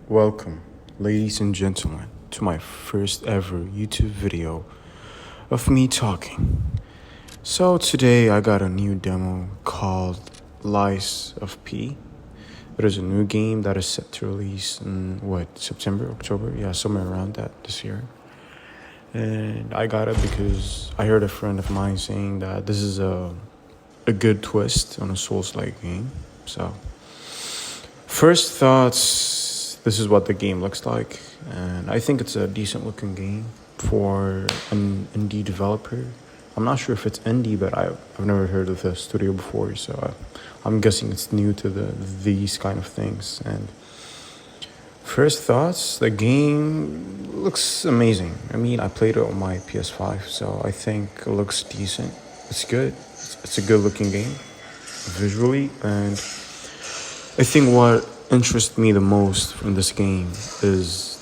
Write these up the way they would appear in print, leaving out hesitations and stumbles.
Welcome, ladies and gentlemen, to my first ever YouTube video of me talking. So today I got a new demo called Lies of P. It is a new game that is set to release in September, October? Yeah, somewhere around that this year. And I got it because I heard a friend of mine saying that this is a good twist on a Souls-like game. So, first thoughts, this is what the game looks like. And I think it's a decent looking game for an indie developer. I'm not sure if it's indie, but I've never heard of the studio before, so I'm guessing it's new to these kind of things. And first thoughts, the game looks amazing. I mean, I played it on my PS5, so I think it looks decent. It's good. It's a good looking game visually, and I think what interests me the most from this game is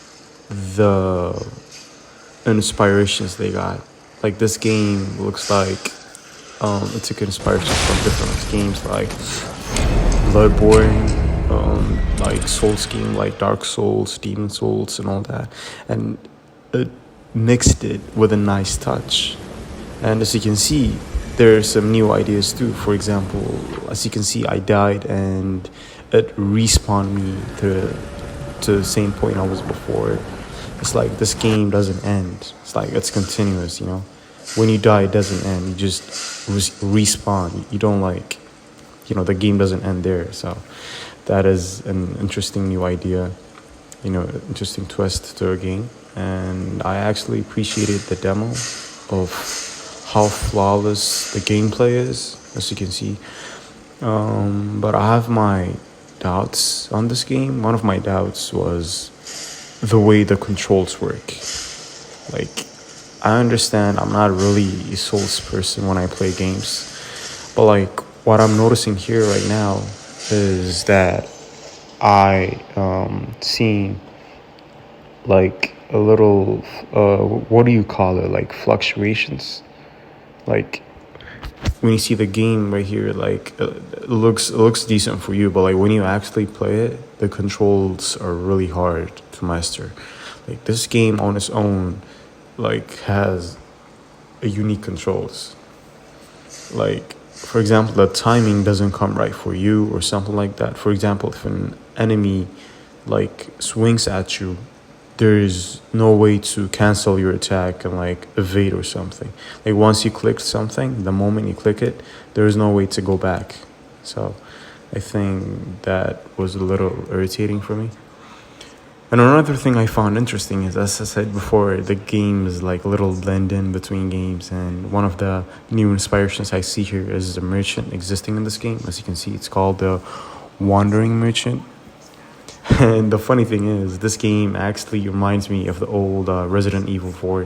the inspirations they got. Like, this game looks like it took inspiration from different games like Bloodborne, like Souls game, like Dark Souls, Demon Souls, and all that, and it mixed it with a nice touch. And as you can see, there are some new ideas too. For example, as you can see, I died and it respawned me to the same point I was before. It's like this game doesn't end. It's like it's continuous, you know. When you die, it doesn't end. You just respawn. You don't the game doesn't end there. So that is an interesting new idea, interesting twist to a game. And I actually appreciated the demo of how flawless the gameplay is, as you can see. But I have my doubts on this game. One of my doubts was the way the controls work. Like, I understand I'm not really a Souls person when I play games, but like what I'm noticing here right now is that I seeing like a little what do you call it, like fluctuations. Like when you see the game right here, like it looks decent for you, but like when you actually play it, the controls are really hard to master. Like, this game on its own like has a unique controls. Like, for example, the timing doesn't come right for you or something like that. For example, if an enemy like swings at you, there is no way to cancel your attack and like evade or something. Like, once you click something, the moment you click it, there is no way to go back. So I think that was a little irritating for me. And another thing I found interesting is, as I said before, the game is like a little blend in between games. And one of the new inspirations I see here is a merchant existing in this game. As you can see, it's called the Wandering Merchant. And the funny thing is, this game actually reminds me of the old Resident Evil 4,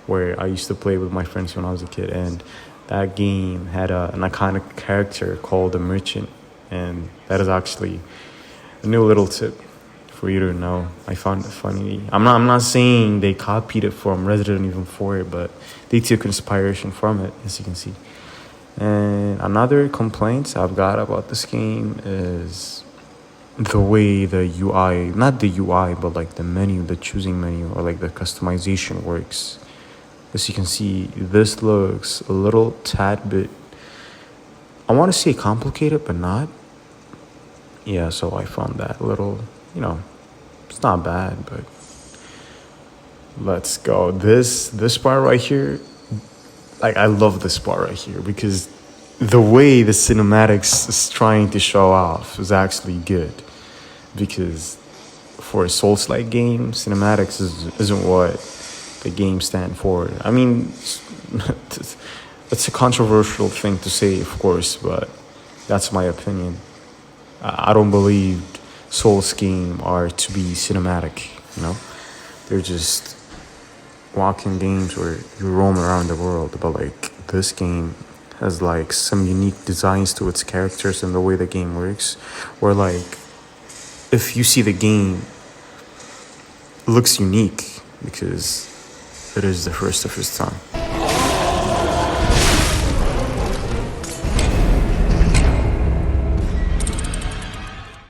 where I used to play with my friends when I was a kid. And that game had an iconic character called the Merchant. And that is actually a new little tip for you to know. I found it funny. I'm not saying they copied it from Resident Evil 4, but they took inspiration from it, as you can see. And another complaint I've got about this game is the way the UI, not the UI, but like the menu, the choosing menu, or like the customization works. As you can see, this looks a little tad bit, I want to say complicated, but not. Yeah, so I found that a little, it's not bad, but let's go. This part right here, like, I love this part right here because the way the cinematics is trying to show off is actually good. Because for a Souls-like game, cinematics isn't what the game stand for. I mean, it's a controversial thing to say, of course, but that's my opinion. I don't believe Souls game are to be cinematic, They're just walking games where you roam around the world. But like, this game has like some unique designs to its characters and the way the game works, where like if you see the game, it looks unique because it is the first of its time.